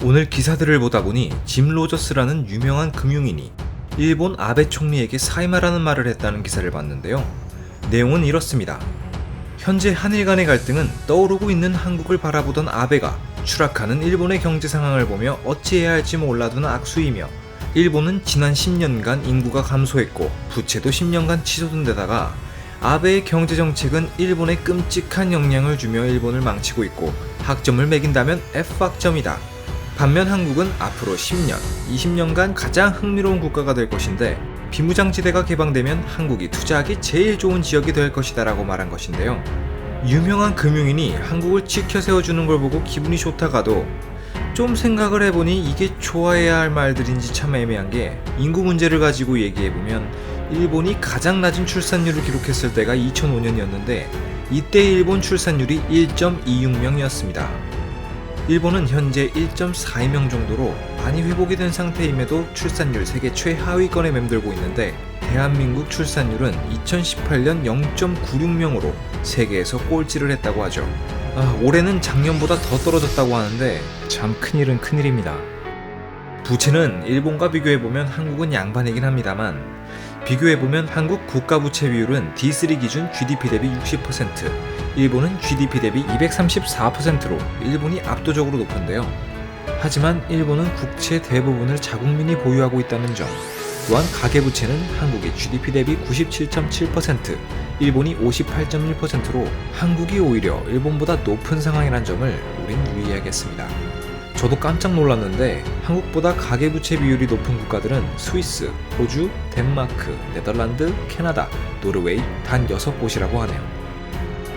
오늘 기사들을 보다 보니 짐 로저스라는 유명한 금융인이 일본 아베 총리에게 사임하라는 말을 했다는 기사를 봤는데요. 내용은 이렇습니다. 현재 한일 간의 갈등은 떠오르고 있는 한국을 바라보던 아베가 추락하는 일본의 경제 상황을 보며 어찌해야 할지 몰라두는 악수이며, 일본은 지난 10년간 인구가 감소했고 부채도 10년간 치솟은 데다가 아베의 경제정책은 일본에 끔찍한 영향을 주며 일본을 망치고 있고 학점을 매긴다면 F학점이다. 반면 한국은 앞으로 10년, 20년간 가장 흥미로운 국가가 될 것인데 비무장지대가 개방되면 한국이 투자하기 제일 좋은 지역이 될 것이다 라고 말한 것인데요. 유명한 금융인이 한국을 지켜 세워주는 걸 보고 기분이 좋다가도 좀 생각을 해보니 이게 좋아해야 할 말들인지 참 애매한 게, 인구 문제를 가지고 얘기해보면 일본이 가장 낮은 출산율을 기록했을 때가 2005년이었는데 이때 일본 출산율이 1.26명이었습니다. 일본은 현재 1.42명 정도로 많이 회복이 된 상태임에도 출산율 세계 최하위권에 맴돌고 있는데, 대한민국 출산율은 2018년 0.96명으로 세계에서 꼴찌를 했다고 하죠. 올해는 작년보다 더 떨어졌다고 하는데 참 큰일은 큰일입니다. 부채는 일본과 비교해보면 한국은 양반이긴 합니다만, 비교해보면 한국 국가부채 비율은 D3 기준 GDP 대비 60%, 일본은 GDP 대비 234%로 일본이 압도적으로 높은데요. 하지만 일본은 국채 대부분을 자국민이 보유하고 있다는 점, 또한 가계부채는 한국의 GDP 대비 97.7%, 일본이 58.1%로 한국이 오히려 일본보다 높은 상황이란 점을 우린 유의해야겠습니다. 저도 깜짝 놀랐는데 한국보다 가계부채 비율이 높은 국가들은 스위스, 호주, 덴마크, 네덜란드, 캐나다, 노르웨이 단 6곳이라고 하네요.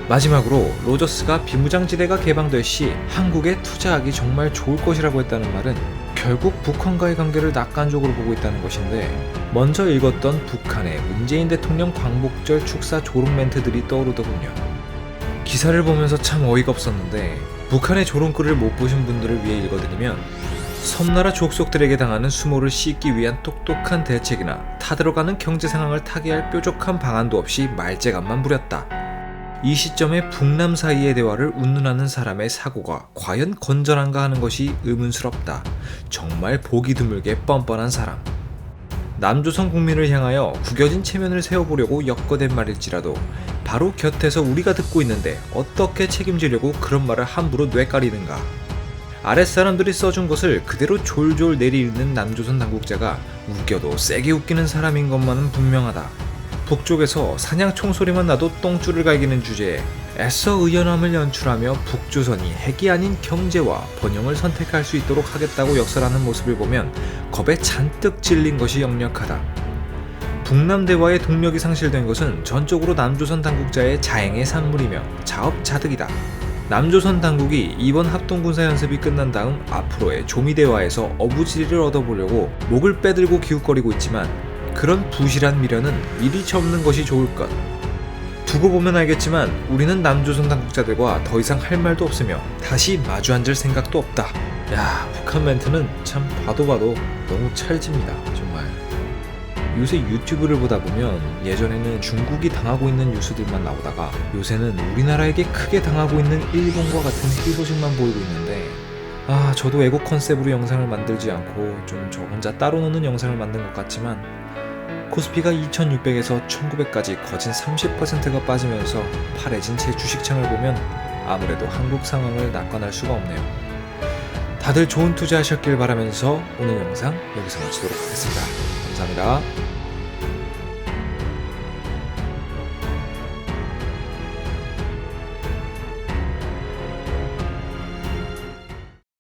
마지막으로 로저스가 비무장지대가 개방될 시 한국에 투자하기 정말 좋을 것이라고 했다는 말은 결국 북한과의 관계를 낙관적으로 보고 있다는 것인데, 먼저 읽었던 북한의 문재인 대통령 광복절 축사 조롱 멘트들이 떠오르더군요. 기사를 보면서 참 어이가 없었는데, 북한의 조롱글을 못 보신 분들을 위해 읽어드리면, 섬나라 족속들에게 당하는 수모를 씻기 위한 똑똑한 대책이나 타들어가는 경제 상황을 타개할 뾰족한 방안도 없이 말재간만 부렸다. 이 시점에 북남 사이의 대화를 운운하는 사람의 사고가 과연 건전한가 하는 것이 의문스럽다. 정말 보기 드물게 뻔뻔한 사람. 남조선 국민을 향하여 구겨진 체면을 세워보려고 엮어댄 말일지라도 바로 곁에서 우리가 듣고 있는데 어떻게 책임지려고 그런 말을 함부로 뇌까리는가. 아랫사람들이 써준 것을 그대로 졸졸 내리읽는 남조선 당국자가 웃겨도 세게 웃기는 사람인 것만은 분명하다. 북쪽에서 사냥 총소리만 나도 똥줄을 갈기는 주제에 애써 의연함을 연출하며 북조선이 핵이 아닌 경제와 번영을 선택할 수 있도록 하겠다고 역설하는 모습을 보면 겁에 잔뜩 질린 것이 역력하다. 북남 대화의 동력이 상실된 것은 전적으로 남조선 당국자의 자행의 산물이며 자업자득이다. 남조선 당국이 이번 합동군사연습이 끝난 다음 앞으로의 조미대화에서 어부지리를 얻어보려고 목을 빼들고 기웃거리고 있지만, 그런 부실한 미련은 미리 접는 것이 좋을 것. 두고 보면 알겠지만 우리는 남조선 당국자들과 더 이상 할 말도 없으며 다시 마주 앉을 생각도 없다. 야, 북한 멘트는 참 봐도 너무 찰집니다. 정말. 요새 유튜브를 보다 보면 예전에는 중국이 당하고 있는 뉴스들만 나오다가 요새는 우리나라에게 크게 당하고 있는 일본과 같은 희소식만 보이고 있는데, 저도 애국 컨셉으로 영상을 만들지 않고 좀 저 혼자 따로 노는 영상을 만든 것 같지만, 코스피가 2600에서 1900까지 거진 30%가 빠지면서 파래진 제 주식창을 보면 아무래도 한국 상황을 낙관할 수가 없네요. 다들 좋은 투자 하셨길 바라면서 오늘 영상 여기서 마치도록 하겠습니다. 감사합니다.